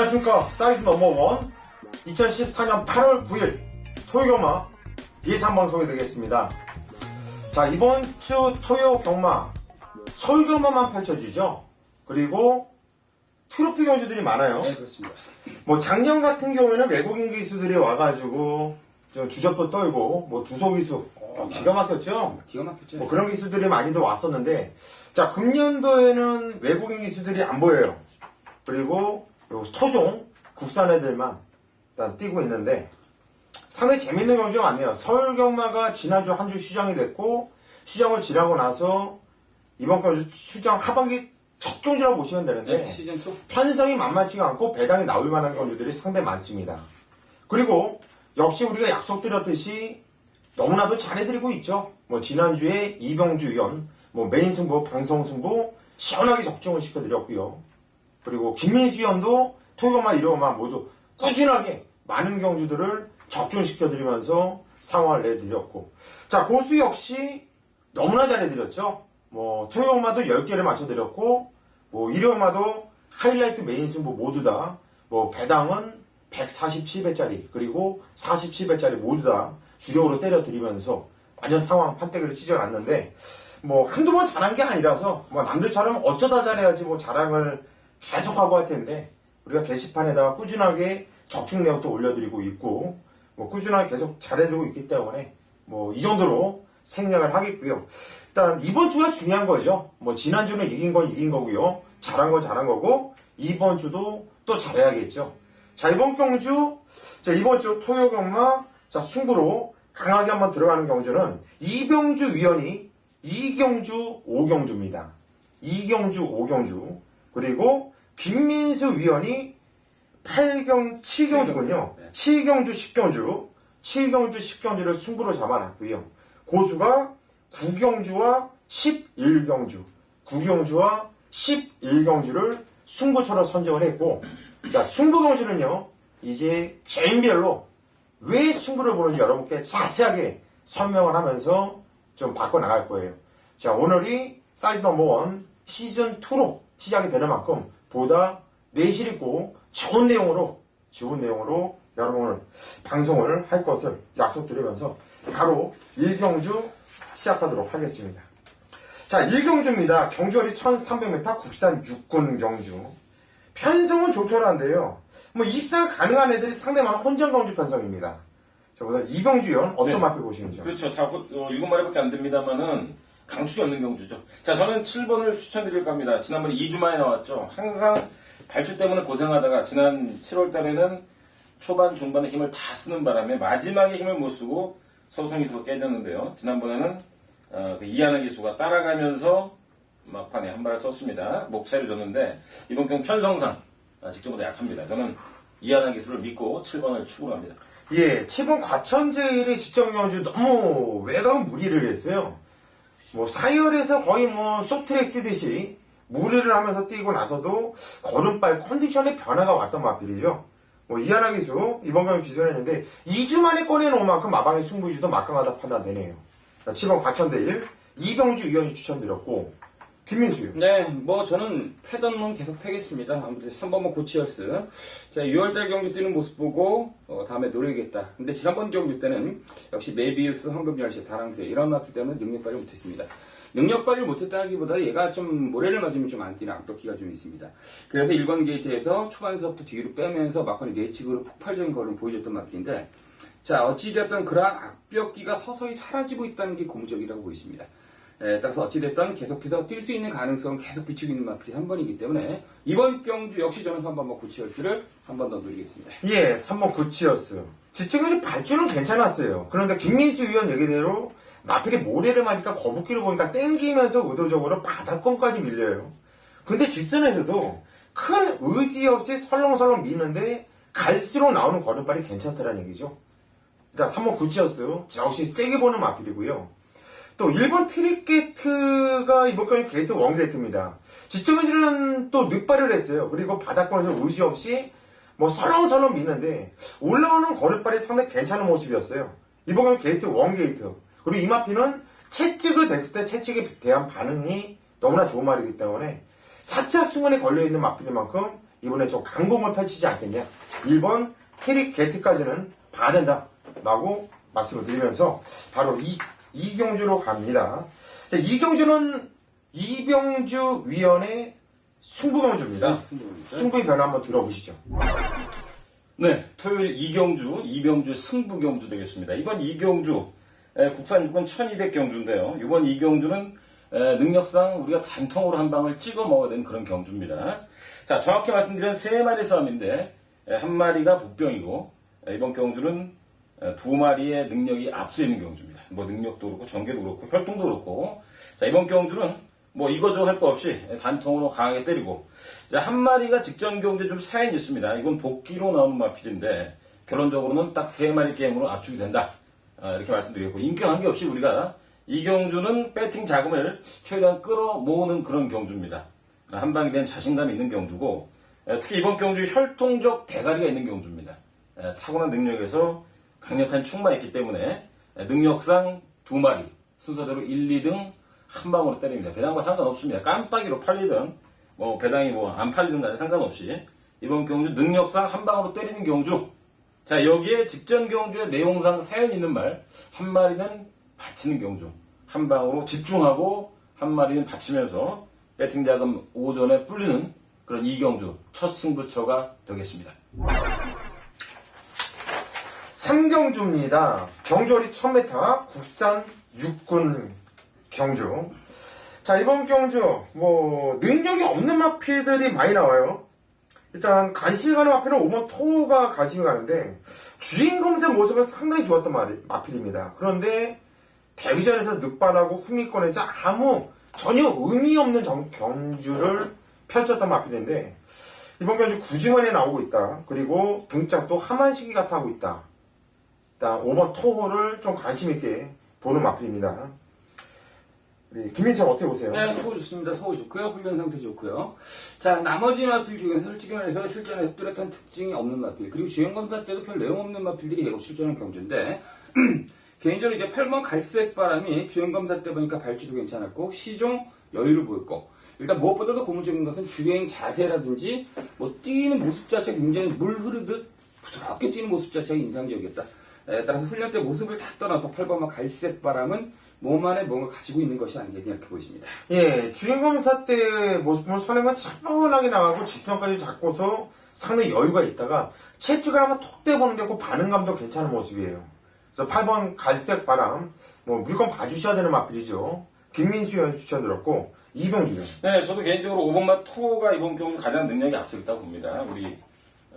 안녕하십니까. 사이즈 넘버원 2014년 8월 9일 토요경마 예상방송이 되겠습니다. 자, 이번 주 토요경마 서울경마만 펼쳐지죠. 그리고 트로피 경주들이 많아요. 네, 그렇습니다. 뭐 작년 같은 경우에는 외국인 기수들이 와가지고 좀 주접도 떨고 뭐 두소 기수 기가 막혔죠. 기가 막혔죠. 뭐 그런 기수들이 많이들 왔었는데, 자, 금년도에는 외국인 기수들이 안 보여요. 그리고 토종 국산 애들만 일단 뛰고 있는데 상당히 재밌는 경주가 많네요. 서울경마가 지난주 한 주 휴장이 됐고, 휴장을 지나고 나서 이번 경주 휴장 하반기 첫 경주라고 보시면 되는데, 네, 시즌 2. 편성이 만만치가 않고 배당이 나올 만한 경주들이 상당히 많습니다. 그리고 역시 우리가 약속드렸듯이 너무나도 잘해드리고 있죠. 뭐 지난주에 이병주 위원, 뭐 메인 승부, 방송 승부 시원하게 적중을 시켜드렸고요. 그리고 김민수 위원도 토요일만 일요일만 모두 꾸준하게 많은 경주들을 적중시켜드리면서 상황을 내드렸고, 자, 고수 역시 너무나 잘해드렸죠. 뭐 토요일마도 10개를 맞춰드렸고, 뭐 일요일마도 하이라이트 메인 승부 모두 다 뭐 배당은 147배짜리 그리고 47배짜리 모두 다 주력으로 때려드리면서 완전 상황 판때기를 찢어놨는데, 뭐 한두 번 잘한 게 아니라서 뭐 남들처럼 어쩌다 잘해야지 뭐 자랑을 계속하고 할 텐데, 우리가 게시판에다가 꾸준하게 적중 내역도 올려드리고 있고 뭐 꾸준하게 계속 잘해드리고 있기 때문에 뭐 이 정도로 생략을 하겠고요. 일단 이번 주가 중요한 거죠. 뭐 지난주는 이긴 건 이긴 거고요. 잘한 건 잘한 거고, 이번 주도 또 잘해야겠죠. 자, 이번 경주, 자, 이번 주 토요경마, 자, 승부로 강하게 한번 들어가는 경주는 이병주 위원이 2경주 5경주입니다. 2경주 5경주. 그리고 김민수 위원이 7경주군요. 7경주 10경주. 7경주 10경주를 승부로 잡아놨고요. 고수가 9경주와 11경주. 9경주와 11경주를 승부처로 선정을 했고, 자, 승부경주는요, 이제 개인별로 왜 승부를 보는지 여러분께 자세하게 설명을 하면서 좀 바꿔나갈 거예요. 자, 오늘이 사이즈 넘버원 시즌2로 시작이 되는 만큼 보다 내실 있고 좋은 내용으로 여러분을 방송을 할 것을 약속드리면서 바로 1경주 시작하도록 하겠습니다. 자, 1경주입니다. 경주거리 1300m 국산 육군 경주. 편성은 조촐한데요. 뭐 입상 가능한 애들이 상당히 많은 혼전 경주 편성입니다. 자, 보다 이병주 위원 어떤 맛을 보시는지요? 그렇죠. 다 7마리밖에 안 됩니다만은 강축이 없는 경주죠. 자, 저는 7번을 추천드릴까 합니다. 지난번에 2주 만에 나왔죠. 항상 발주 때문에 고생하다가 지난 7월 달에는 초반, 중반에 힘을 다 쓰는 바람에 마지막에 힘을 못 쓰고 서승희 기수가 깨졌는데요. 지난번에는 이하나 기수가 따라가면서 막판에 한 발을 썼습니다. 목차를 줬는데 이번 경우 편성상 직전보다 약합니다. 저는 이하나 기수를 믿고 7번을 추구합니다. 예, 7번 과천제일의 지정경주 너무 외곽은 무리를 했어요. 뭐 사열에서 거의 뭐 쇼트트랙 뛰듯이 무리를 하면서 뛰고 나서도 걸음발 컨디션의 변화가 왔던 맛들이죠. 뭐 이하나 기수 이번 경기 기선했는데 2주 만에 꺼내놓은 만큼 마방의 승부지도 막강하다 판단되네요. 7번 과천대일 이병주 위원이 추천드렸고, 김민수요. 네, 뭐 저는 패던론 계속 패겠습니다. 아무튼 3번은 고치어스. 자, 6월달 경기 뛰는 모습 보고 다음에 노려야겠다. 근데 지난번 경기 때는 역시 메비우스, 황금열쇠, 다랑새 이런 맛들 때문에 능력발휘 못했습니다. 능력발휘를 못했다기보다 얘가 좀 모래를 맞으면 좀 안 뛰는 악덕기가 좀 있습니다. 그래서 1번 게이트에서 초반서부터 뒤로 빼면서 막판에 내측으로 폭발적인 걸음을 보여줬던 맛들인데, 자, 어찌됐든 그러한 악벽기가 서서히 사라지고 있다는 게 고무적이라고 보입니다. 따라서 어찌됐든 계속해서 뛸 수 있는 가능성은 계속 비추고 있는 마필이 3번이기 때문에 이번 경주 역시 저는 3번 구치어스를 한 번 더 노리겠습니다. 예, 3번 구치어스. 지적으로 발주는 괜찮았어요. 그런데 김민수 위원 얘기대로 마필이 모래를 맞으니까 거북기를 보니까 땡기면서 의도적으로 바닥권까지 밀려요. 근데 직선에서도 큰 의지 없이 설렁설렁 미는데 갈수록 나오는 걸음발이 괜찮다는 얘기죠. 일단 3번 구치어스 역시 세게 보는 마필이고요. 또 1번 트리게이트가 이번 경기 게이트 원게이트입니다. 지적은지는 또 늑발을 했어요. 그리고 바닥권에서 의지 없이 뭐 설렁설렁 미는데 올라오는 걸음발이 상당히 괜찮은 모습이었어요. 이번 경기 게이트 원게이트. 그리고 이 마필은 채찍을 댔을 때 채찍에 대한 반응이 너무나 좋은 말이기 때문에 살짝 순간에 걸려있는 마필인 만큼 이번에 좀 강공을 펼치지 않겠냐. 1번 캐릭 게트까지는 봐야 된다 라고 말씀을 드리면서 바로 이경주로 갑니다. 자, 이경주는 이병주 위원의 승부경주입니다. 승부의 변화 한번 들어보시죠. 네, 토요일 이병주 승부경주 되겠습니다. 이번 이경주 국산 육군 1200경주인데요. 이번 이경주는 능력상 우리가 단통으로 한 방을 찍어 먹어야 되는 그런 경주입니다. 자, 정확히 말씀드리면 3마리 싸움인데 한 마리가 복병이고 이번 경주는 2마리의 능력이 앞서 있는 경주입니다. 뭐 능력도 그렇고 전개도 그렇고 혈통도 그렇고 자, 이번 경주는 뭐 이거저거 할 거 없이 단통으로 강하게 때리고 자, 한 마리가 직전 경주에 좀 사연이 있습니다. 이건 복귀로 나오는 마필인데 결론적으로는 딱 3마리 게임으로 압축이 된다. 이렇게 말씀드리겠고 인기 관계없이 우리가 이 경주는 배팅 자금을 최대한 끌어모으는 그런 경주입니다. 한 방에 대한 자신감이 있는 경주고 특히 이번 경주 혈통적 대가리가 있는 경주입니다. 타고난 능력에서 강력한 충만 있기 때문에 능력상 2마리 순서대로 1, 2등 한 방으로 때립니다. 배당과 상관없습니다. 깜빡이로 팔리든 뭐 배당이 뭐 안 팔리든 간에 상관없이 이번 경주 능력상 한 방으로 때리는 경주. 자, 여기에 직전 경주의 내용상 사연 있는 말 한 마리는 받치는 경주. 한 방으로 집중하고 한 마리는 받치면서 배팅 자금 오전에 불리는 그런 이경주 첫 승부처가 되겠습니다. 3경주입니다. 경주거리 1000m 국산 육군 경주. 자, 이번 경주 뭐 능력이 없는 마필들이 많이 나와요. 일단 간신히 가는 마필은 5번 토가 간신히 가는데 주인검색 모습은 상당히 좋았던 마필입니다. 그런데 데뷔전에서 늑발하고 후미권에서 전혀 의미 없는 경주를 펼쳤던 마필인데 이번 경주 구중원에 나오고 있다. 그리고 등짝도 하만시기 같아 하고 있다. 일단 5번 토호를 좀 관심 있게 보는 마필입니다. 김민수 형 어떻게 보세요? 네, 소호 좋습니다. 소호 좋고요. 훈련 상태 좋고요. 자, 나머지 마필 중에서 솔직히 말해서 실전에서 뚜렷한 특징이 없는 마필, 그리고 주행검사 때도 별 내용 없는 마필들이 계속 출전한 경주인데 개인적으로 이제 8번 갈색 바람이 주행검사 때 보니까 발주도 괜찮았고 시종 여유를 보였고 일단 무엇보다도 고무적인 것은 주행 자세라든지 뭐 뛰는 모습 자체가 굉장히 물 흐르듯 부드럽게 뛰는 모습 자체가 인상적이었다. 따라서 훈련 때 모습을 다 떠나서 8번만 갈색 바람은 몸 안에 뭔가 가지고 있는 것이 아니겠냐 이렇게 보이십니다. 예, 주행검사 때 모습 보면 선행만 차분하게 나가고 직선까지 잡고서 상당히 여유가 있다가 채찍을 한번 톡 떼보는데 그 반응감도 괜찮은 모습이에요. 그래서 8번 갈색 바람, 뭐 무조건 봐주셔야 되는 마필이죠. 김민수 의원 추천드렸고 이병주 의원. 네, 저도 개인적으로 5번마 토가 이번 경주 가장 능력이 앞서 있다고 봅니다. 우리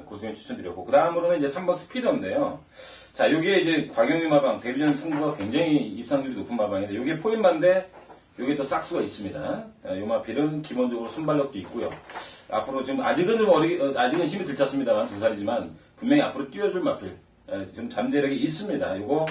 고수현 추천드렸고 그 다음으로는 이제 3번 스피더인데요. 자, 요게 이제 과경유 마방, 데뷔전 승부가 굉장히 입상률이 높은 마방인데, 요게 포인마인데, 요게 또 싹수가 있습니다. 요 마필은 기본적으로 순발력도 있고요. 앞으로 지금 아직은 아직은 힘이 들쳤습니다만, 2살이지만, 분명히 앞으로 뛰어줄 마필, 좀 잠재력이 있습니다. 요거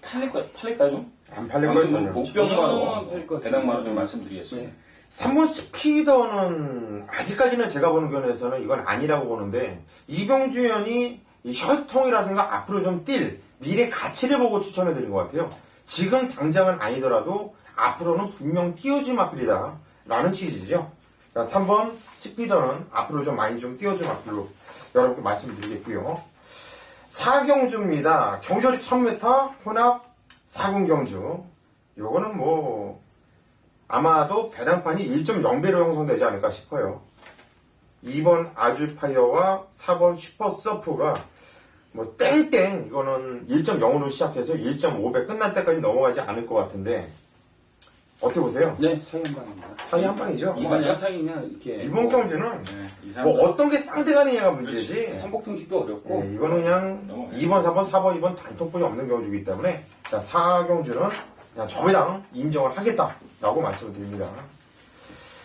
팔릴까요 좀? 안 팔릴 거예요, 저는. 목병마로, 배낭마로 좀 말씀드리겠습니다. 네. 3번 스피더는 아직까지는 제가 보는 견해에서는 이건 아니라고 보는데 이병주 의원이 이 혈통이라든가 앞으로 좀 뛸 미래 가치를 보고 추천해 드린 것 같아요. 지금 당장은 아니더라도 앞으로는 분명 띄워줄 마필이다 라는 취지죠. 3번 스피더는 앞으로 좀 많이 좀 띄워줄 마필로 여러분께 말씀드리겠고요. 4경주입니다. 경주거리 1000m 혼합 4군 경주. 요거는 뭐 아마도 배당판이 1.0배로 형성되지 않을까 싶어요. 2번 아주파이어와 4번 슈퍼서프가 뭐 땡땡 이거는 1.0으로 시작해서 1.5배 끝날 때까지 넘어가지 않을 것 같은데 어떻게 보세요? 네, 사이 한 방입니다. 사이 한 방이죠. 이번이야 사이냐 이렇게. 이번 경주는 네, 뭐 어떤 게 쌍대가리냐가 문제지. 삼복승식도 어렵고. 네, 이거는 그냥 2번, 4번, 4번, 2번 단톡뿐이 없는 경주이기 때문에 자, 4경주는 그냥 저배당 인정을 하겠다라고 말씀을 드립니다.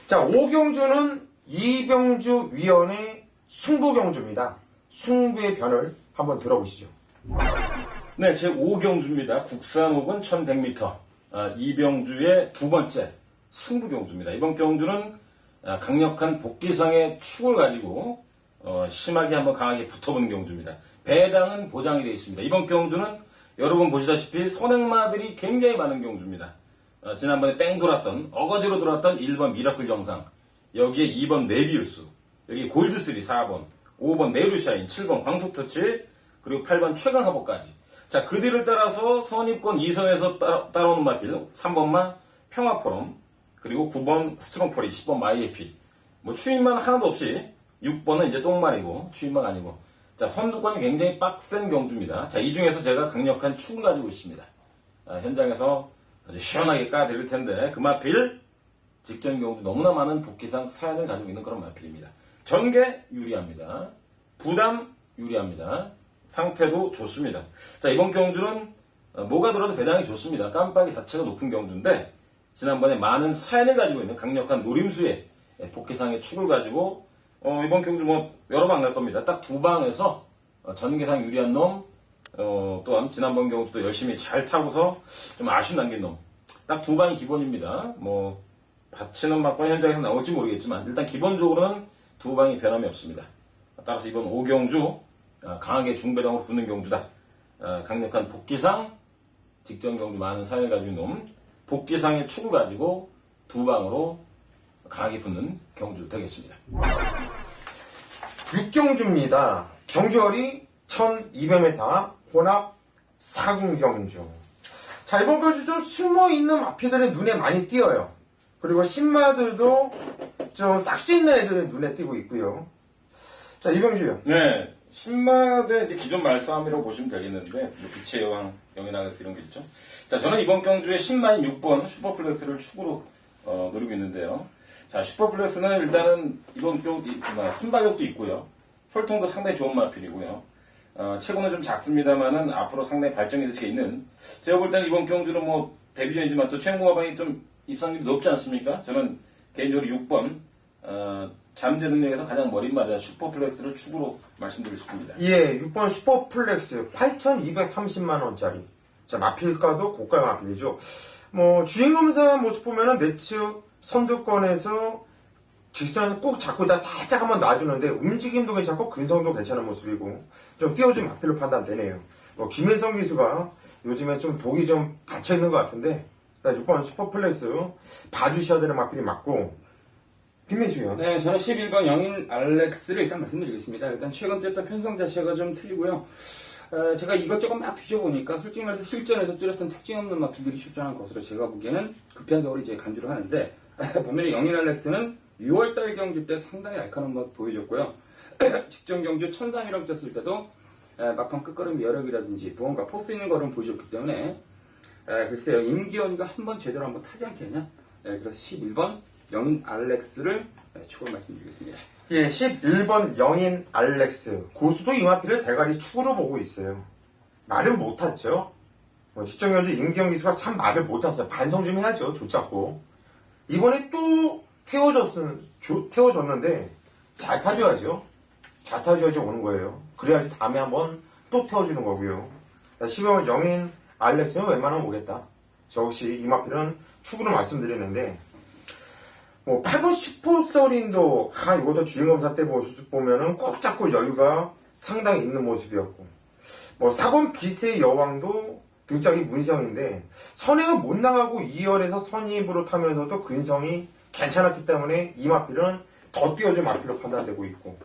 자, 5경주는 이병주 위원의 승부경주입니다. 승부의 변을 한번 들어보시죠. 네, 제 5경주입니다. 국산 혹은 1100m. 이병주의 두 번째 승부경주입니다. 이번 경주는 강력한 복귀상의 축을 가지고 심하게 한번 강하게 붙어보는 경주입니다. 배당은 보장이 되어 있습니다. 이번 경주는 여러분 보시다시피 선행마들이 굉장히 많은 경주입니다. 지난번에 뺑 돌았던 어거지로 돌았던 1번 미라클 정상, 여기에 2번 메비우스, 여기 골드3 4번, 5번 네루샤인, 7번 광속터치, 그리고 8번 최강하복까지. 자, 그 뒤를 따라서 선입권 2선에서 따라오는 마필, 3번만 평화포럼, 그리고 9번 스트롱포리, 10번 마이에피. 뭐 추임만 하나도 없이 6번은 이제 똥말이고 추임만 아니고. 자, 선두권이 굉장히 빡센 경주입니다. 자, 이 중에서 제가 강력한 축을 가지고 있습니다. 현장에서 아주 시원하게 까드릴 텐데 그 마필 직전 경주 너무나 많은 복귀상 사연을 가지고 있는 그런 마필입니다. 전개 유리합니다. 부담 유리합니다. 상태도 좋습니다. 자, 이번 경주는 뭐가 들어도 배당이 좋습니다. 깜빡이 자체가 높은 경주인데 지난번에 많은 사연을 가지고 있는 강력한 노림수의 복귀상의 축을 가지고 이번 경주 뭐 여러 방 갈 겁니다. 딱 두 방에서 전개상 유리한 놈, 또한 지난번 경주도 열심히 잘 타고서 좀 아쉬움 남긴 놈. 딱 두 방이 기본입니다. 뭐 받치는 막번 현장에서 나올지 모르겠지만 일단 기본적으로는 두 방이 변함이 없습니다. 따라서 이번 5경주 강하게 중배당으로 붙는 경주다. 강력한 복귀상, 직전 경주 많은 사연을 가지고 있는 놈, 복귀상의 축을 가지고 두 방으로 강하게 붙는 경주 되겠습니다. 6경주입니다. 경주거리 1200m 혼합 4군 경주. 자, 이번 경주 좀 숨어있는 마피들의 눈에 많이 띄어요. 그리고 신마들도 좀 싹 수 있는 애들의 눈에 띄고 있고요. 자, 이병주요. 네, 신마대 이제 기존 말싸움이라고 보시면 되겠는데 뭐 빛의 여왕, 영인아가스 이런 게 있죠. 자, 저는 이번 경주에 신마인 6번 슈퍼플렉스를 축으로 노리고 있는데요. 자, 슈퍼플렉스는 일단은 이번 경주 순발력도 있고요. 혈통도 상당히 좋은 마필이고요. 체구는 좀 작습니다만은 앞으로 상당히 발전이 될 수 있는. 제가 볼 때는 이번 경주는 뭐 데뷔전이지만 또 최영구마방이 좀 입상률이 높지 않습니까? 저는 개인적으로 6번 잠재 능력에서 가장 머리 맞아 슈퍼플렉스를 축으로 말씀드리고 싶습니다. 예, 6번 슈퍼플렉스 8,230만원짜리. 자, 마필가도 고가 마필이죠. 뭐, 주행검사 모습 보면은 내측 선두권에서 직선에서 꾹 잡고 있다 살짝 한번 놔주는데 움직임도 괜찮고 근성도 괜찮은 모습이고 좀 띄워준 마필로 판단되네요. 뭐, 김혜성 기수가 요즘에 좀 독이 좀 닫혀있는 것 같은데 일단 6번 슈퍼플렉스 봐주셔야 되는 마필이 맞고 김민수요. 네, 저는 11번 영인 알렉스를 일단 말씀드리겠습니다. 일단 최근 뛰었던 편성 자체가 좀 틀리고요. 제가 이것저것 막 뒤져보니까 솔직히 말해서 실전에서 뚜렷한 특징 없는 마필들이 출전한 것으로 제가 보기에는 급변석으로 이제 간주를 하는데 보면 영인 알렉스는 6월달 경주 때 상당히 날카로운 맛 보여줬고요. 직전 경주 1300이라고 뛰었을 때도 막판 끝걸음 여력이라든지 무언가 포스 있는 걸음 보여줬기 때문에 글쎄요, 임기현이가 한번 제대로 한번 타지 않겠냐? 그래서 11번 영인 알렉스를 축으로 말씀드리겠습니다. 예, 11번 영인 알렉스. 고수도 이 마필을 대가리 축으로 보고 있어요. 말을 못 탔죠. 시청경주 임기영 기수가 참 말을 못 탔어요. 반성 좀 해야죠. 조잡고. 이번에 또 태워줬는데 잘 타줘야죠. 잘 타줘야지 오는 거예요. 그래야지 다음에 한번 또 태워주는 거고요. 12번 영인 알렉스는 웬만하면 오겠다. 저 혹시 이 마필은 축으로 말씀드리는데 뭐 8번 슈퍼서린도 이것도 주행검사 때 모습 보면은 꾹 잡고 여유가 상당히 있는 모습이었고 뭐 4번 빛의 여왕도 등짝이 문성인데 선행은 못 나가고 2열에서 선입으로 타면서도 근성이 괜찮았기 때문에 이 마필은 더 뛰어준 마필로 판단되고 있고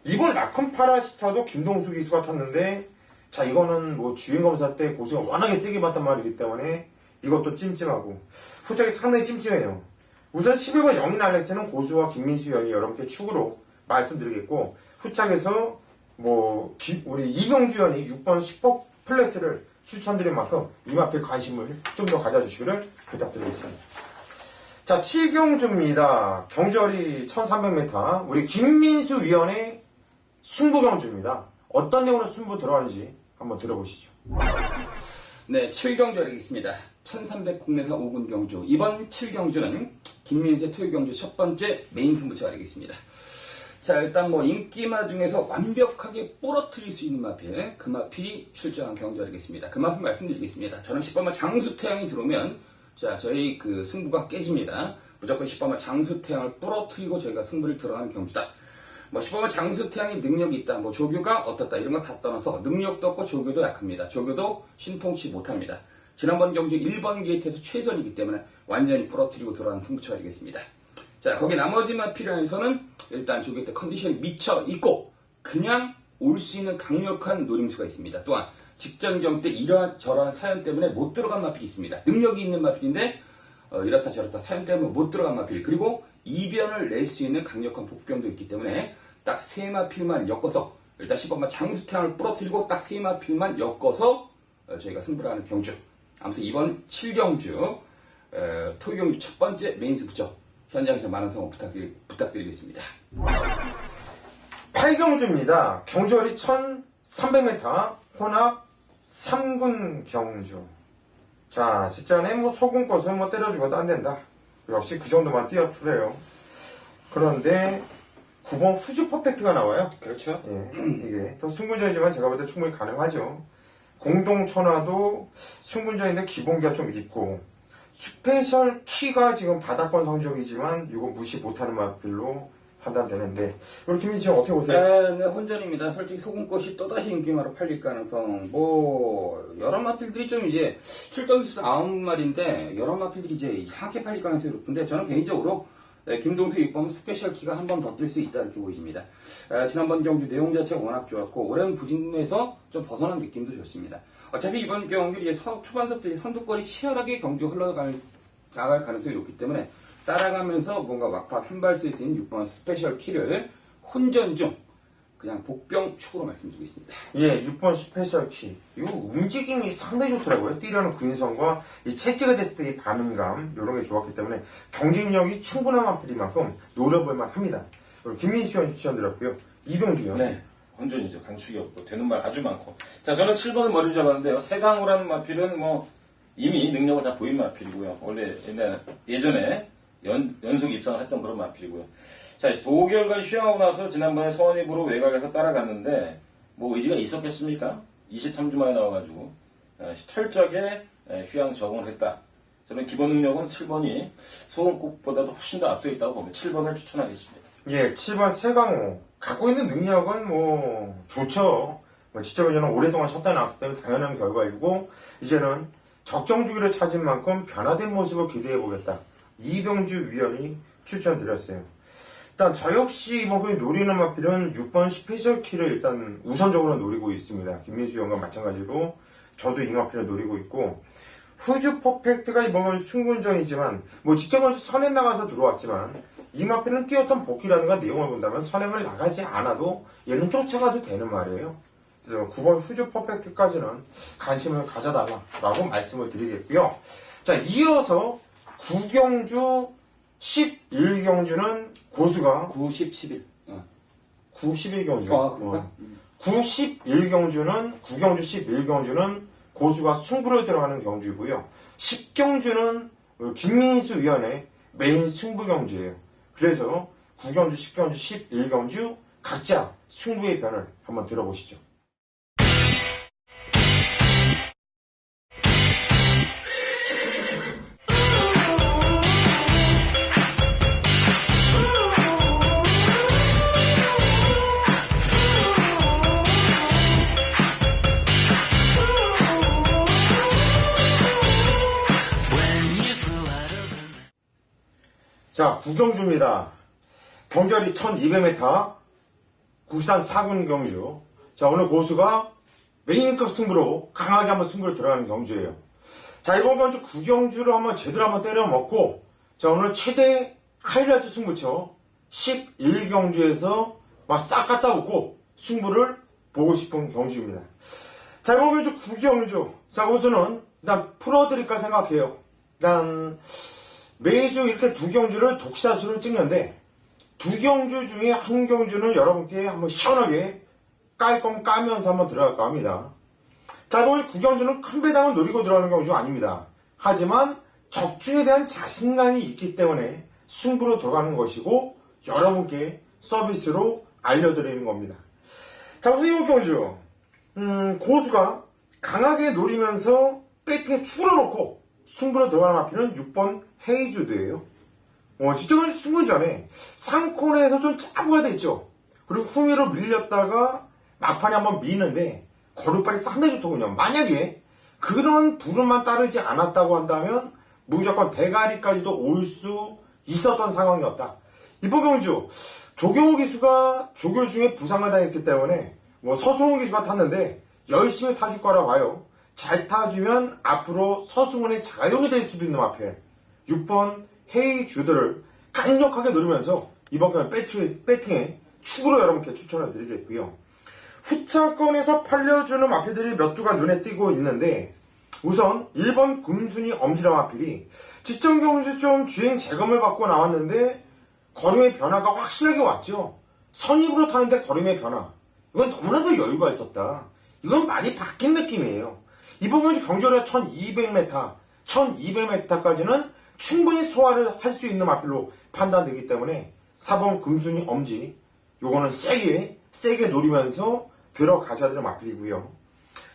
이번 라큰 파라시타도 김동수 기수가 탔는데 자 이거는 뭐 주행검사 때 고수가 워낙에 세게 봤단 말이기 때문에 이것도 찜찜하고 후적이 상당히 찜찜해요. 우선 11번 영인 알렉스는 고수와 김민수 형이 여러분께 축으로 말씀드리겠고 후착에서 뭐 우리 이병주 형이 6번 슈퍼플렉스를 추천드린 만큼 이 마필 관심을 좀 더 가져주시기를 부탁드리겠습니다. 자, 7경주입니다. 경주거리 1300m 우리 김민수 위원의 승부경주입니다. 어떤 내용으로 승부 들어가는지 한번 들어보시죠. 네, 7경주 하겠습니다. 1300 국내사 5군 경주. 이번 7경주는 김민수의 토요 경주 첫 번째 메인 승부처가 되겠습니다. 자, 일단 뭐 인기마 중에서 완벽하게 부러뜨릴 수 있는 마필, 그 마필이 출전한 경주가 되겠습니다. 그 마필 말씀드리겠습니다. 저는 10번만 장수태양이 들어오면 자, 저희 그 승부가 깨집니다. 무조건 10번만 장수태양을 부러뜨리고 저희가 승부를 들어가는 경주다. 뭐 10번만 장수태양이 능력이 있다, 뭐 조교가 어떻다 이런 거 다 떠나서 능력도 없고 조교도 약합니다. 조교도 신통치 못합니다. 지난번 경주 1번 게이트에서 최선이기 때문에 완전히 부러뜨리고 들어가는 승부처가 되겠습니다. 자, 거기 나머지 마필에서는 일단 죽일 때 컨디션이 미쳐 있고 그냥 올 수 있는 강력한 노림수가 있습니다. 또한 직전 경기 때 이러저러한 사연 때문에 못 들어간 마필이 있습니다. 능력이 있는 마필인데 이렇다 저렇다 사연 때문에 못 들어간 마필, 그리고 이변을 낼 수 있는 강력한 복병도 있기 때문에 딱 세 마필만 엮어서 일단 10번만 장수태양을 부러뜨리고 딱 세 마필만 엮어서 저희가 승부를 하는 경주. 아무튼 이번 7경주 토요경주 첫 번째 메인 승부죠. 현장에서 많은 성원 부탁드리겠습니다. 8경주입니다. 경주거리 1300m, 혼합 3군 경주. 자, 직전에 뭐 소금꽃은 뭐 때려주고도 안 된다. 역시 그 정도만 뛰었어요. 그런데 9번 후즈 퍼펙트가 나와요. 그렇죠. 예, 이게 더 승군전이지만 제가 볼 때 충분히 가능하죠. 공동천하도 승군전인데 기본기가 좀 있고, 스페셜 키가 지금 바닥권 성적이지만 이거 무시 못하는 마필로 판단되는데, 우리 김민지 씨 어떻게 보세요? 네, 혼전입니다. 솔직히 소금꽃이 또다시 인기가로 팔릴 가능성, 여러 마필들이 좀 이제, 출전수 9마리인데, 여러 마필들이 이제 이상하게 팔릴 가능성이 높은데, 저는 개인적으로, 김동수 6번 스페셜 키가 한 번 더 뜰 수 있다, 이렇게 보여집니다. 지난번 경주 내용 자체가 워낙 좋았고, 올해는 부진에서 좀 벗어난 느낌도 좋습니다. 어차피 이번 경기 이제 초반부터 선두권이 치열하게 경주 흘러나갈 가능성이 높기 때문에, 따라가면서 뭔가 막판 한발 쏠 수 있는 6번 스페셜 키를 혼전 중 그냥 복병 축으로 말씀드리겠습니다. 예, 6번 스페셜 키. 이거 움직임이 상당히 좋더라고요. 뛰려는 근성과 이 채찍을 됐을 때의 반응감, 이런 게 좋았기 때문에 경쟁력이 충분한 마필인 만큼 노려볼만 합니다. 김민수 의원 추천드렸고요. 이병주요. 네. 혼전이죠. 강축이 없고 되는 말 아주 많고. 자, 저는 7번을 머리를 잡았는데요. 세강우라는 마필은 뭐 이미 능력을 다 보인 마필이고요. 원래 예전에 연속 입상을 했던 그런 마필이고요. 자, 5개월간 휴양하고 나서 지난번에 서원입으로 외곽에서 따라갔는데 뭐 의지가 있었겠습니까? 23주 만에 나와가지고 철저하게 휴양 적응을 했다. 저는 기본 능력은 7번이 소원국보다도 훨씬 더 앞서 있다고 보면 7번을 추천하겠습니다. 예, 7번 세강호. 갖고 있는 능력은 뭐 좋죠. 지적으로는 오랫동안 쉬었다 나왔기 때문에 당연한 결과이고, 이제는 적정 주기를 찾은 만큼 변화된 모습을 기대해보겠다. 이병주 위원이 추천드렸어요. 일단 저 역시 이번 그 노리는 마필은 6번 스페셜 키를 일단 우선적으로 노리고 있습니다. 김민수 위원과 마찬가지로 저도 이 마필을 노리고 있고, 후즈 퍼펙트가 이번 건 승군전이지만 뭐 직전까지 선행 나가서 들어왔지만 이 마필은 뛰었던 복귀라든가 내용을 본다면 선행을 나가지 않아도 얘는 쫓아가도 되는 말이에요. 그래서 9번 후즈 퍼펙트까지는 관심을 가져달라고 말씀을 드리겠고요. 자, 이어서 9경주 11경주는 고수가 9, 10, 11. 9, 11경주. 그런가? 9, 11경주는 9경주 11경주는 고수가 승부를 들어가는 경주이고요. 10경주는 김민수 위원의 메인 승부 경주예요. 그래서 9경주, 10경주, 11경주 각자 승부의 변을 한번 들어보시죠. 자, 구경주입니다. 경주거리 1200m, 국산 4군 경주. 자, 오늘 고수가 메인급 승부로 강하게 한번 승부를 들어가는 경주예요. 자, 이번 경주 구경주를 한번 제대로 한번 때려 먹고, 자, 오늘 최대 하이라이트 승부처 11경주에서 막 싹 갖다 붙고 승부를 보고 싶은 경주입니다. 자, 이번 경주 구경주. 자, 고수는 일단 풀어드릴까 생각해요. 일단, 매주 이렇게 두 경주를 독샷으로 찍는데, 두 경주 중에 한 경주는 여러분께 한번 시원하게 깔 건 까면서 한번 들어갈까 합니다. 자, 이번 구경주는 큰 배당을 노리고 들어가는 경주 아닙니다. 하지만 적중에 대한 자신감이 있기 때문에 승부로 들어가는 것이고, 여러분께 서비스로 알려드리는 겁니다. 자, 우선 이번 경주, 고수가 강하게 노리면서 배팅에 축으로 놓고 승부로 들어가는 마필은 6번 헤이주드예요. 지적은 승부전에 상코너에서 좀 짜부가 됐죠. 그리고 후미로 밀렸다가 막판에 한번 미는데 거듭발이 상당히 좋더군요. 만약에 그런 부름만 따르지 않았다고 한다면 무조건 대가리까지도 올 수 있었던 상황이었다. 이번 경주 조경호 기수가 조교 중에 부상을 당했기 때문에 뭐 서승훈 기수가 탔는데 열심히 타줄 거라 봐요. 잘 타주면 앞으로 서승훈의 자용이 될 수도 있는 마필 6번 헤이 주드를 강력하게 노리면서 이번 경기 배팅에 축으로 여러분께 추천을 드리겠고요. 후차권에서 팔려주는 마필들이 몇 두가 눈에 띄고 있는데 우선 1번 금순이 엄지라 마필이 직전 경주 좀 주행 재검을 받고 나왔는데 걸음의 변화가 확실하게 왔죠. 선입으로 타는데 걸음의 변화. 이건 너무나도 여유가 있었다. 이건 많이 바뀐 느낌이에요. 이번 경주 경주를 1200m, 1200m까지는 충분히 소화를 할 수 있는 마필로 판단되기 때문에 4번 금순이 엄지 요거는 세게 노리면서 들어가셔야 되는 마필이고요.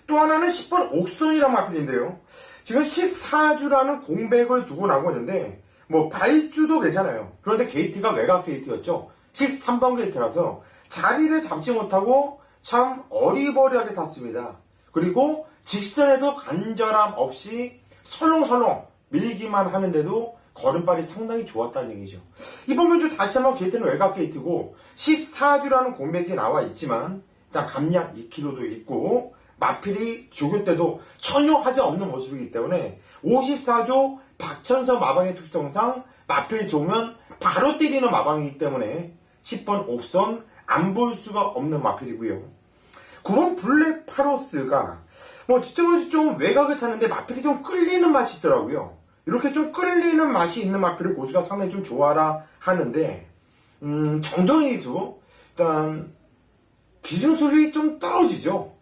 또 하나는 10번 옥선이라는 마필인데요. 지금 14주라는 공백을 두고 나오고 있는데 뭐 발주도 괜찮아요. 그런데 게이트가 외곽 게이트였죠. 13번 게이트라서 자리를 잡지 못하고 참 어리버리하게 탔습니다. 그리고 직선에도 간절함 없이 설렁설렁 밀기만 하는데도 걸음발이 상당히 좋았다는 얘기죠. 이번 경주 다시 한번 게이트는 외곽 게이트고 14주라는 공백이 나와 있지만 일단 감량 2kg도 있고 마필이 조교 때도 전혀 하지 없는 모습이기 때문에 54조 박천서 마방의 특성상 마필 좋으면 바로 때리는 마방이기 때문에 10번 옥선 안 볼 수가 없는 마필이고요. 9번 블랙 파로스가 뭐 직전까지 좀 외곽을 탔는데 마필이 좀 끌리는 맛이 있더라고요. 이렇게 좀 끌리는 맛이 있는 마필을 고수가 상당히 좀 좋아라 하는데 정정희 기수 일단 기술이 좀 떨어지죠.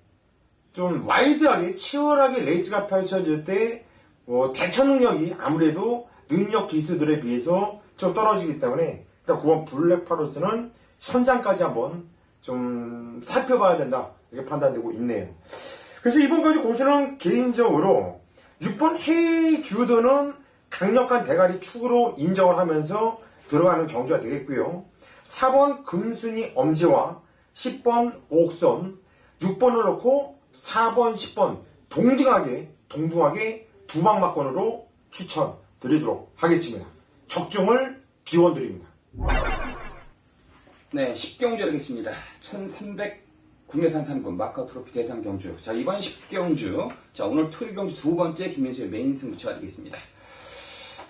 좀 와이드하게 치열하게 레이스가 펼쳐질 때 대처 능력이 아무래도 능력 기수들에 비해서 좀 떨어지기 때문에 일단 9번 블랙 파로스는 현장까지 한번 좀 살펴봐야 된다 이렇게 판단되고 있네요. 그래서 이번까지 고수는 개인적으로 6번 헤이 주드는 강력한 대가리 축으로 인정을 하면서 들어가는 경주가 되겠고요. 4번 금순이 엄지와 10번 옥선 6번을 놓고 4번 10번 동등하게 두방막권으로 추천드리도록 하겠습니다. 적중을 기원드립니다. 네, 10경주 하겠습니다. 1300 국내산 3군 마카오 트로피 대상 경주. 자, 이번 10경주. 자, 오늘 토요일 경주 두 번째 김민수의 메인 승부처가 되겠습니다.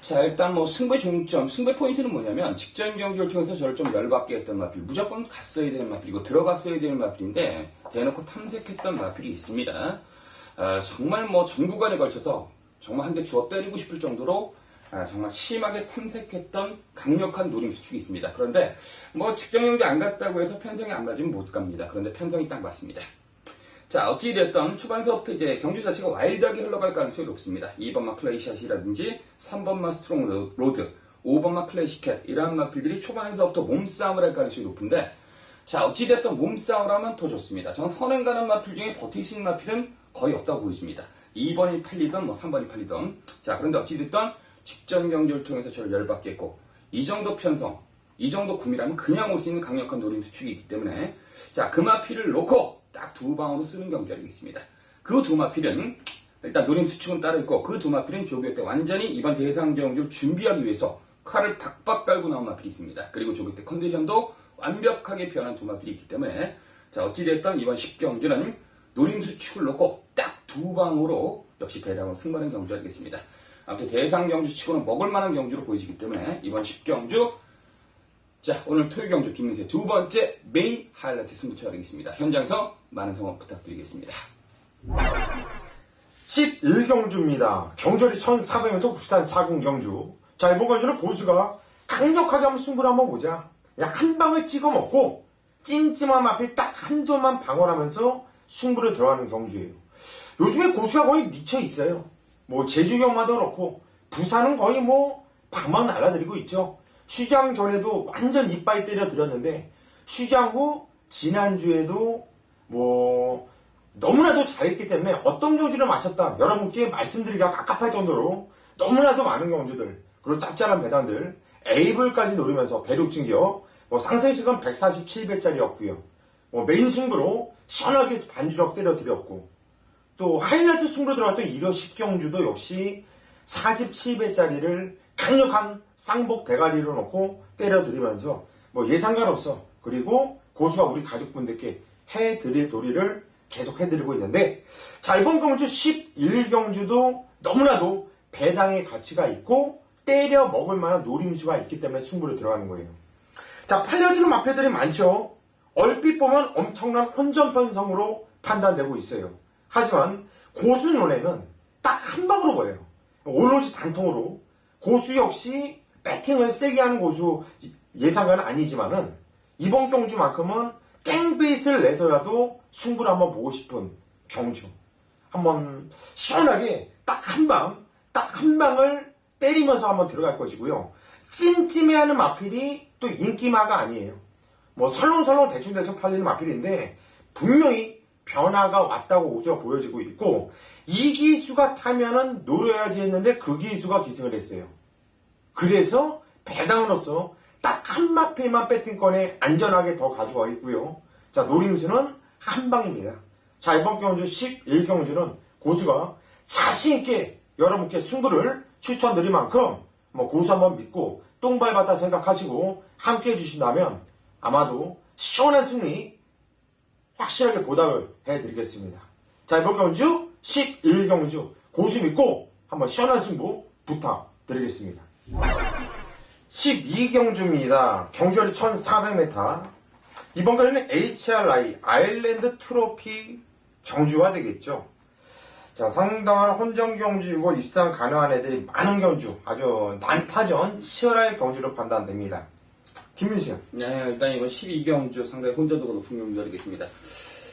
자, 일단 뭐 승부의 중점, 승부의 포인트는 뭐냐면 직전 경기를 통해서 저를 좀 열받게 했던 마필, 무조건 갔어야 되는 마필이고 들어갔어야 되는 마필인데 대놓고 탐색했던 마필이 있습니다. 정말 뭐 전 구간에 걸쳐서 정말 한 대 주워 때리고 싶을 정도로 정말 심하게 탐색했던 강력한 노림 수축이 있습니다. 그런데 뭐 직전 경기 안 갔다고 해서 편성이 안 맞으면 못 갑니다. 그런데 편성이 딱 맞습니다. 자, 어찌됐든 초반서부터 이제 경주 자체가 와일드하게 흘러갈 가능성이 높습니다. 2번마 클레이샷이라든지 3번마 스트롱 로드, 5번마 클레이시캣 이런 마필들이 초반에서부터 몸싸움을 할 가능성이 높은데 자, 어찌됐든 몸싸움을 하면 더 좋습니다. 저는 선행 가는 마필 중에 버틸 수 있는 마필은 거의 없다고 보여집니다. 2번이 팔리든 뭐 3번이 팔리든 자, 그런데 어찌됐든 직전 경기를 통해서 저를 열받게 했고 이 정도 편성, 이 정도 구미라면 그냥 올 수 있는 강력한 노림 수축이 있기 때문에 자, 그 마필을 놓고 딱 두 방으로 쓰는 경기가 되겠습니다. 그 두 마필은 일단 노림 수축은 따로 있고 그 두 마필은 조교 때 완전히 이번 대상 경주를 준비하기 위해서 칼을 박박 깔고 나온 마필이 있습니다. 그리고 조교 때 컨디션도 완벽하게 변한 두 마필이 있기 때문에 자, 어찌됐든 이번 10경주는 노림 수축을 놓고 딱 두 방으로 역시 배당으로 승부하는 경주가 되겠습니다. 아무튼 대상 경주 치고는 먹을 만한 경주로 보이시기 때문에 이번 10경주 자, 오늘 토요일 경주 김민수의 두 번째 메인 하이라이트 승부처가 되겠습니다. 현장에서 많은 성원 부탁드리겠습니다. 11경주입니다. 경절이 1400m 국산 4군 경주. 자, 이번 경주는 고수가 강력하게 한번 승부를 한번 보자. 그냥 한 방을 찍어 먹고 찜찜한 마필 딱 한두만 방어하면서 승부를 들어가는 경주예요. 요즘에 고수가 거의 미쳐 있어요. 뭐 제주경마도 그렇고 부산은 거의 뭐 방망 날라드리고 있죠. 휴장 전에도 완전 이빠이 때려드렸는데 휴장 후 지난주에도 뭐 너무나도 잘했기 때문에 어떤 경주를 마쳤다 여러분께 말씀드리기가 갑갑할 정도로 너무나도 많은 경주들 그리고 짭짤한 배당들 에이블까지 노리면서 대륙 진격 뭐 상승식은 147배짜리였고요. 뭐 메인 승부로 시원하게 반주력 때려드렸고 또 하이라이트 승부로 들어갔던 1호 10경주도 역시 47배짜리를 강력한 쌍복 대가리를 놓고 때려드리면서 뭐 예상관 없어. 그리고 고수가 우리 가족분들께 해드릴 도리를 계속 해드리고 있는데, 자, 이번 경주 11경주도 너무나도 배당의 가치가 있고 때려 먹을 만한 노림수가 있기 때문에 승부를 들어가는 거예요. 자, 팔려지는 마패들이 많죠. 얼핏 보면 엄청난 혼전편성으로 판단되고 있어요. 하지만 고수 눈에는 딱 한 방으로 보여요. 오로지 단통으로. 고수 역시 배팅을 세게 하는 고수 예상가는 아니지만은 이번 경주만큼은 땡베이스를 내서라도 승부를 한번 보고 싶은 경주. 한번 시원하게 딱 한 방을 때리면서 한번 들어갈 것이고요. 찜찜해하는 마필이 또 인기마가 아니에요. 뭐 설렁설렁 대충대충 팔리는 마필인데 분명히 변화가 왔다고 우리가 보여지고 있고, 이 기수가 타면은 노려야지 했는데 그 기수가 기승을 했어요. 그래서 배당으로서 딱 한 마필만 배팅권에 안전하게 더 가져가 있고요. 자, 노림수는 한 방입니다. 자, 이번 경주 11경주는 고수가 자신있게 여러분께 승부를 추천드릴 만큼 뭐 고수 한번 믿고 똥밟았다 생각하시고 함께 해주신다면 아마도 시원한 승리 확실하게 보답을 해드리겠습니다. 자, 이번 경주 11경주 고수 믿고 한번 시원한 승부 부탁드리겠습니다. 12경주입니다. 경주거리 1400m. 이번 경주는 HRI 아일랜드 트로피 경주가 되겠죠. 자, 상당한 혼전 경주이고 입상 가능한 애들이 많은 경주, 아주 난타전 치열할 경주로 판단됩니다. 김민수 형. 네, 일단 이번 12경주 상당히 혼전도가 높은 경주가 되겠습니다.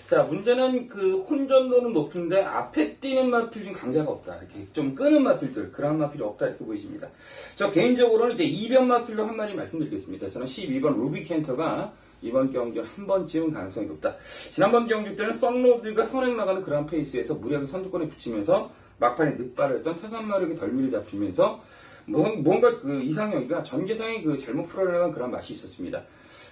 자, 문제는 그 혼전도는 높은데 앞에 뛰는 마필 중 강자가 없다. 이렇게 좀 끄는 마필들, 그런 마필이 없다. 이렇게 보이십니다. 저 개인적으로는 이제 이변 마필로 한 마디 말씀드리겠습니다. 저는 12번 루비켄터가 이번 경주 한 번쯤은 가능성이 높다. 지난번 경주 때는 썬로드가 선행 나가는 그런 페이스에서 무리하게 선두권에 붙이면서 막판에 늑발을 했던 태산마력의 덜미를 잡히면서 뭔가 그 이상형이가 전개상의 그 잘못 풀어나간 그런 맛이 있었습니다.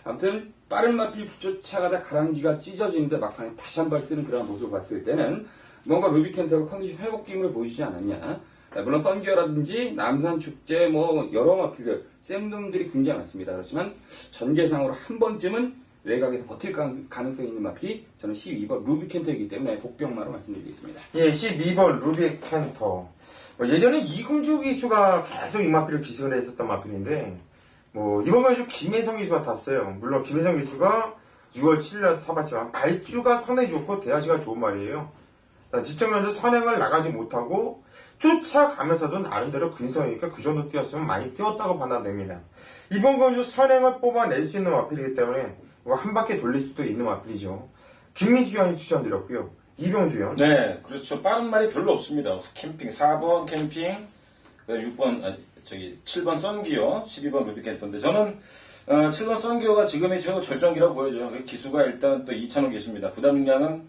아무튼 빠른 마필 쫓아가다 가랑지가 찢어지는데 막판에 다시 한 발 쓰는 그런 모습을 봤을 때는 뭔가 루비켄터가 컨디션 회복 기물을 보여주지 않았냐. 물론 썬기어라든지 남산축제 뭐 여러 마필들 쌤놈들이 굉장히 많습니다. 그렇지만 전개상으로 한 번쯤은 외곽에서 버틸 가능성이 있는 마필이 저는 12번 루비켄터이기 때문에 복병마로 말씀드리겠습니다. 예, 12번 루비켄터. 예전에 이금주 기수가 계속 이 마필을 기승을 했었던 마필인데, 이번 경주 김혜성 기수가 탔어요. 물론 김혜성 기수가 6월 7일에 타봤지만 발주가 상당히 좋고 대하시가 좋은 말이에요. 직전면에서 선행을 나가지 못하고 쫓아가면서도 나름대로 근성이니까 그 정도 뛰었으면 많이 뛰었다고 판단됩니다. 이번 경주 선행을 뽑아낼 수 있는 마필이기 때문에 한 바퀴 돌릴 수도 있는 마필이죠. 김민수 형이 추천드렸고요. 이병주 형. 네, 그렇죠. 빠른 말이 별로 없습니다. 캠핑 4번 캠핑, 6번 7번 썬기어, 12번 루비켄터인데 저는 7번 썬기어가 지금이 최고 절정기라고 보여져요. 기수가 일단 또 이찬호 계십니다. 부담 능량은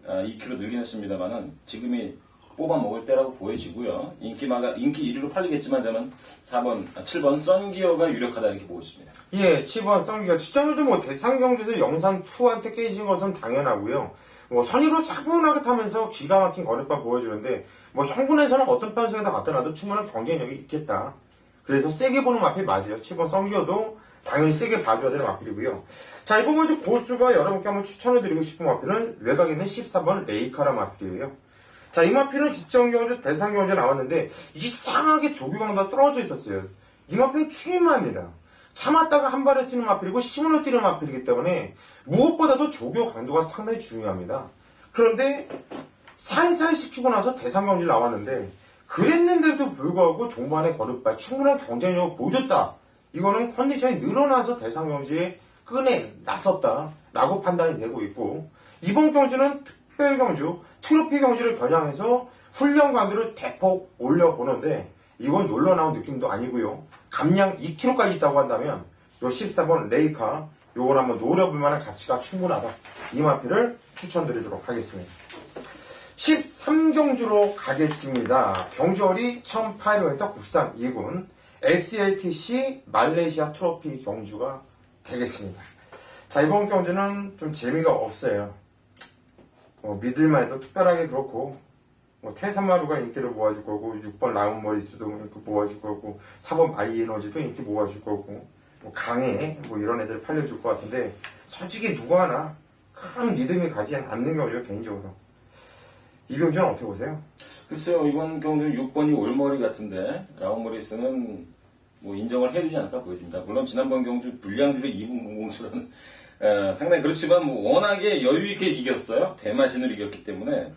2kg 늘긴 했습니다만은 지금이 뽑아 먹을 때라고 보여지고요. 인기 1위로 팔리겠지만 저는 7번 썬기어가 유력하다 이렇게 보고 있습니다. 예, 7번 썬기어. 직전에도 대상경주에서 영상2한테 깨진 것은 당연하고요. 선의로 차분하게 타면서 기가 막힌 거리빨 보여주는데, 형군에서는 어떤 편성에 다 갖다 놔도 충분한 경쟁력이 있겠다. 그래서 세게 보는 마필 맞아요. 7번 썬기어도 당연히 세게 봐줘야 되는 마필이고요. 자, 이번 경주 고수가 여러분께 한번 추천을 드리고 싶은 마필은 외곽에 있는 14번 레이카라 마필이에요. 자, 이 마필은 직전경주, 대상경주에 나왔는데 이상하게 조규강도가 떨어져 있었어요. 이 마필은 추임마입니다. 참았다가 한 발을 쓰는 마필이고 힘으로 뛰는 마필이기 때문에 무엇보다도 조교 강도가 상당히 중요합니다. 그런데 살살 시키고 나서 대상경주에 나왔는데 그랬는데도 불구하고 종반의 거듭발 충분한 경쟁력을 보여줬다. 이거는 컨디션이 늘어나서 대상경주에 나섰다 라고 판단이 되고 있고, 이번 경주는 특별경주, 트로피 경주를 겨냥해서 훈련관들을 대폭 올려보는데 이건 놀러 나온 느낌도 아니고요. 감량 2kg까지 있다고 한다면 요 14번 레이카 요걸 한번 노려볼 만한 가치가 충분하다. 이 마필을 추천드리도록 하겠습니다. 13경주로 가겠습니다. 경주거리 1800m 국산 2군 SLTC 말레이시아 트로피 경주가 되겠습니다. 자, 이번 경주는 좀 재미가 없어요. 믿을만 해도 특별하게 그렇고 뭐 태산마루가 인기를 모아줄 거고 6번 라운머리스도 인기 모아줄 거고 4번 마이에너지도 인기 모아줄 거고 뭐 강해 뭐 이런 애들 팔려줄 것 같은데 솔직히 누구 하나 큰 믿음이 가지 않는 경우죠 개인적으로. 이병주는 어떻게 보세요? 글쎄요, 이번 경주는 6번이 올머리 같은데, 라운머리스는 뭐 인정을 해야 되지 않을까 보여집니다. 물론 지난번 경주 불량주의 2분 공공수는 상당히 그렇지만 뭐 워낙에 여유있게 이겼어요. 대마신으로 이겼기 때문에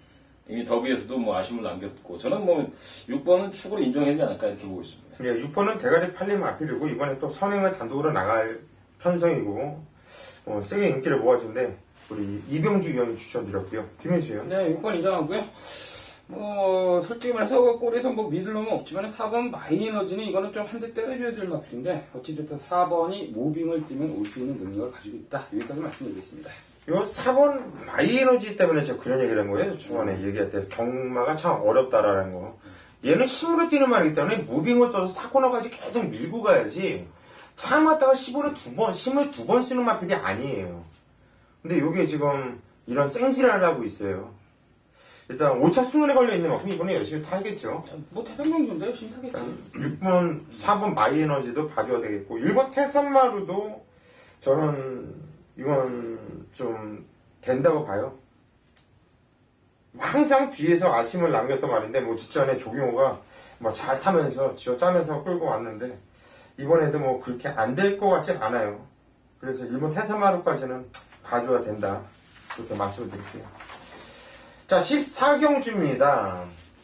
이미 더비에서도 뭐 아쉬움을 남겼고, 저는 뭐 6번은 축으로 인정해야 되지 않을까 이렇게 보고 있습니다. 예, 6번은 대가리 팔리면 앞이고 이번에 또 선행을 단독으로 나갈 편성이고 세게 인기를 모아준데 우리 이병주 위원이 추천드렸고요. 김민수 위원. 네, 6번 인정하고요. 솔직히 말해서 골에서 뭐 믿을 놈은 없지만 4번 마이너지는 이거는 좀 한 대 때려줘야 될 마필인데 어찌됐든 4번이 무빙을 뛰면 올 수 있는 능력을 가지고 있다. 여기까지 말씀드리겠습니다. 요 4번 마이에너지 때문에 제가 그런 얘기를 한 거예요. 초반에 얘기할 때 경마가 참 어렵다라는 거. 얘는 힘으로 뛰는 말이기 때문에 무빙을 떠서 사코너까지 계속 밀고 가야지 참았다가 15를 힘을 두 번 쓰는 마필이 아니에요. 근데 요게 지금 이런 생지랄을 하고 있어요. 일단 5차 승률에 걸려있는 만큼 이번에 열심히 타야겠죠. 뭐 태산경주인데 열심히 하겠지. 6번, 4번 마이에너지도 봐줘야 되겠고 1번 태산마루도 저는 이건 좀 된다고 봐요. 항상 뒤에서 아쉬움을 남겼던 말인데 뭐 직전에 조경호가 뭐 잘 타면서 쥐어 짜면서 끌고 왔는데 이번에도 뭐 그렇게 안 될 것 같진 않아요. 그래서 1번 태산마루까지는 봐줘야 된다. 그렇게 말씀을 드릴게요. 자, 14경주입니다.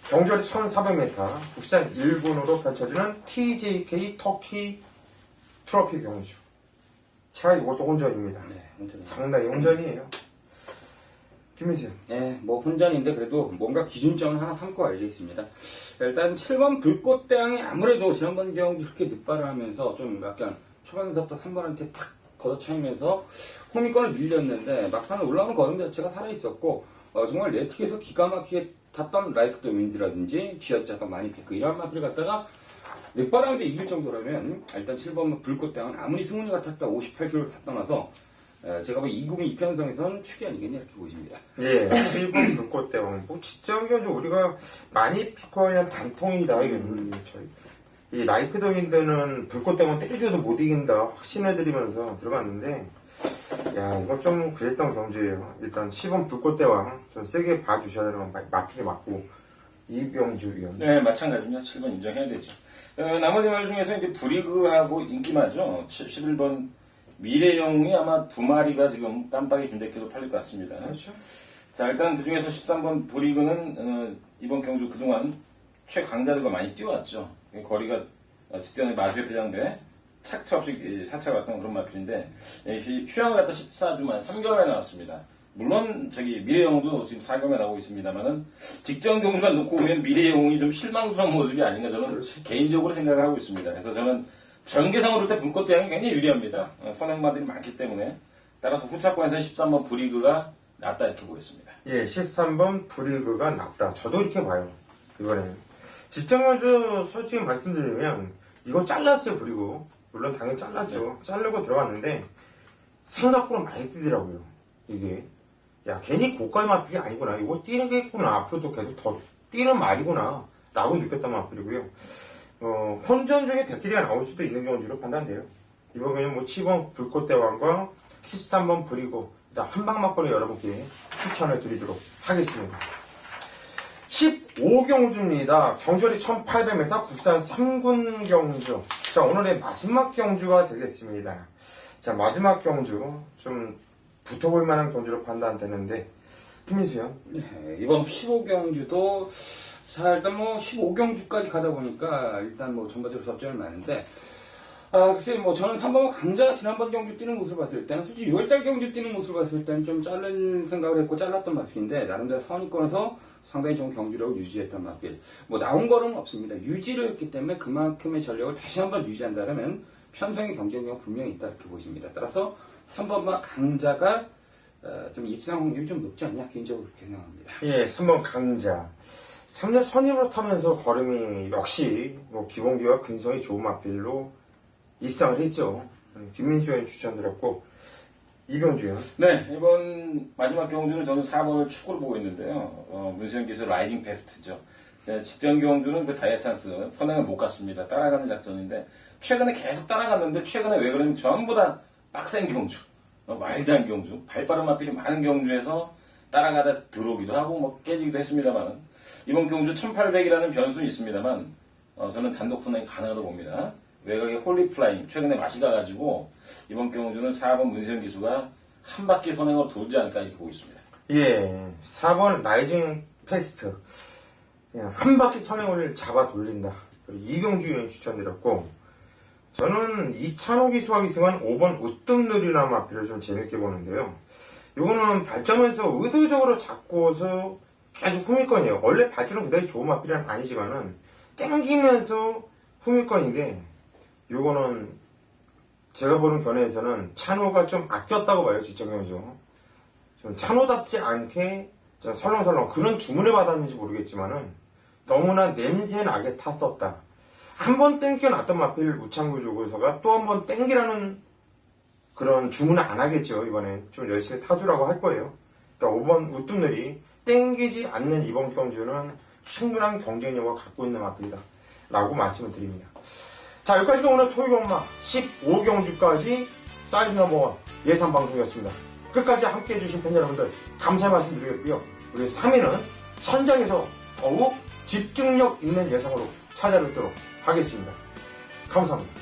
경주거리 1400m, 국산 1군으로 펼쳐지는 TJK 터키 트로피 경주. 자, 이것도 혼전입니다. 네, 혼전. 상당히 혼전이에요. 김민수. 네, 뭐 혼전인데 그래도 뭔가 기준점을 하나 삼고 알려있습니다. 일단 7번 불꽃대왕이 아무래도 지난번 경기 이렇게 늑발을 하면서 좀 약간 초반에서부터 3번한테 탁 걷어차이면서 호미권을 밀렸는데 막판 올라오는 걸음 자체가 살아있었고 정말 네틱에서 기가 막히게 탔던 라이크 더 윈드라든지 쥐어짜던 마니피크 이런 마필을 갖다가 늑발하면서 이길 정도라면 일단 7번 불꽃대왕은 아무리 승훈이가 탔다 58km를 탔다 나서 제가 뭐 2구미 2편성에서는 축이 아니겠냐 이렇게 보여집니다. 예, 7번 불꽃대왕. 뭐, 진짜 우리가 많이 피커에 대한 단통이다. 이게 저희. 이 라이크 더 윈드는 불꽃대왕 때려줘도 못 이긴다. 확신해드리면서 들어갔는데, 야, 이거 좀 그랬던 경주예요. 일단 10번 불꽃대왕 좀 세게 봐주셔야 되는 마필이 맞고 이병주 위원. 네, 마찬가지입니다. 7번 인정해야 되죠. 나머지 말 중에서 이제 브리그하고 인기마죠. 11번 미래영웅이 아마 두 마리가 지금 깜빡이 김대표도 팔릴 것 같습니다. 그렇죠. 자, 일단 그 중에서 13번 브리그는 이번 경주 그동안 최강자들과 많이 뛰어왔죠. 거리가 직전에 마주의 배장돼 착차 없이 사차가 왔던 그런 마필인데 휴양을 갔다 14주만 3개월에 나왔습니다. 물론 미래영웅도 지금 4개월에 나오고 있습니다만은 직전 경주만 놓고 보면 미래영웅이 좀 실망스러운 모습이 아닌가 저는 그렇죠. 개인적으로 생각을 하고 있습니다. 그래서 저는 전개상으로 볼 때 분꽃대왕이 굉장히 유리합니다. 선행마들이 많기 때문에 따라서 후차권에서는 13번 브리그가 낫다 이렇게 보겠습니다. 예, 13번 브리그가 낫다. 저도 이렇게 봐요. 이번에는. 직전간주 솔직히 말씀드리면 이거 잘랐어요. 그리고 물론 당연히 잘랐죠. 네. 자르고 들어갔는데 생각보다 많이 뛰더라고요. 이게 야 괜히 고가의 마필이 아니구나. 이거 뛰는겠구나. 앞으로도 계속 더 뛰는 말이구나 라고 느꼈던 마필이고요. 혼전 중에 대끼리가 나올 수도 있는 경우로 판단돼요. 이번에는 뭐 7번 불꽃대왕과 13번 브리고 한방 막걸리 여러분께 추천을 드리도록 하겠습니다. 15경주입니다. 경주거리 1800m 국산 3군 경주. 자, 오늘의 마지막 경주가 되겠습니다. 자, 마지막 경주 좀 붙어볼 만한 경주로 판단되는데 김민수 형. 네, 이번 15경주도 자 일단 뭐 15경주까지 가다 보니까 일단 뭐 전반적으로 접점이 많은데 글쎄 뭐 저는 3번 강자 지난번 경주 뛰는 모습을 봤을 때는 솔직히 6월달 경주 뛰는 모습을 봤을 때는 좀 자른 생각을 했고 잘랐던 마필인데 나름대로 선입권에서 상당히 좋은 경기력을 유지했던 마필. 뭐 나온 거는 없습니다. 유지를 했기 때문에 그만큼의 전력을 다시 한번 유지한다면 편성의 경쟁력은 분명히 있다 이렇게 보십니다. 따라서 3번마 강자가 좀 입상 확률이 좀 높지 않냐 개인적으로 그렇게 생각합니다. 예, 3번 강자. 3년 선임으로 타면서 걸음이 역시 뭐 기본기와 근성이 좋은 마필로 입상을 했죠. 김민수 형이 추천드렸고 이병주요. 네, 이번 마지막 경주는 저는 4번을 축으로 보고 있는데요. 문세영 기수 라이딩 베스트죠. 네, 직전 경주는 그 다이아 찬스 선행을 못 갔습니다. 따라가는 작전인데 최근에 계속 따라갔는데 최근에 왜 그러냐면 전부 다 빡센 경주, 와일드한 경주, 발빠른 맛들이 많은 경주에서 따라가다 들어오기도 하고 뭐 깨지기도 했습니다만 이번 경주 1800이라는 변수는 있습니다만 저는 단독 선행이 가능하다고 봅니다. 외곽에 홀리플라잉 최근에 맛이 가가지고 이번 경주는 4번 문세영 기수가 한 바퀴 선행으로 돌지 않을까 이렇게 보고 있습니다. 예, 4번 라이징 페스트. 그냥 한 바퀴 선행을 잡아 돌린다. 이병주 의원 추천드렸고, 저는 이찬호 기수가 기승한 5번 우뜸 느리나 마피를 좀 재밌게 보는데요. 이거는 발점에서 의도적으로 잡고서 계속 후밀권이에요. 원래 발점은 그다지 좋은 마피는 아니지만은 땡기면서 후밀권인데, 요거는 제가 보는 견해에서는 찬호가 좀 아꼈다고 봐요, 지적경이죠. 좀 찬호답지 않게 좀 설렁설렁 그런 주문을 받았는지 모르겠지만은 너무나 냄새나게 탔었다. 한 번 땡겨놨던 마필 우창구 조교서가 또 한 번 땡기라는 그런 주문을 안 하겠죠. 이번엔 좀 열심히 타주라고 할 거예요. 그러니까 5번 우뜸늘이 땡기지 않는 이번 경주는 충분한 경쟁력을 갖고 있는 마필이다 라고 말씀을 드립니다. 자, 여기까지가 오늘 토요일경마 15경주까지 사이즈 넘버원 예상방송이었습니다. 끝까지 함께해 주신 팬 여러분들 감사의 말씀 드리겠고요. 우리 3위는 선장에서 더욱 집중력 있는 예상으로 찾아뵙도록 하겠습니다. 감사합니다.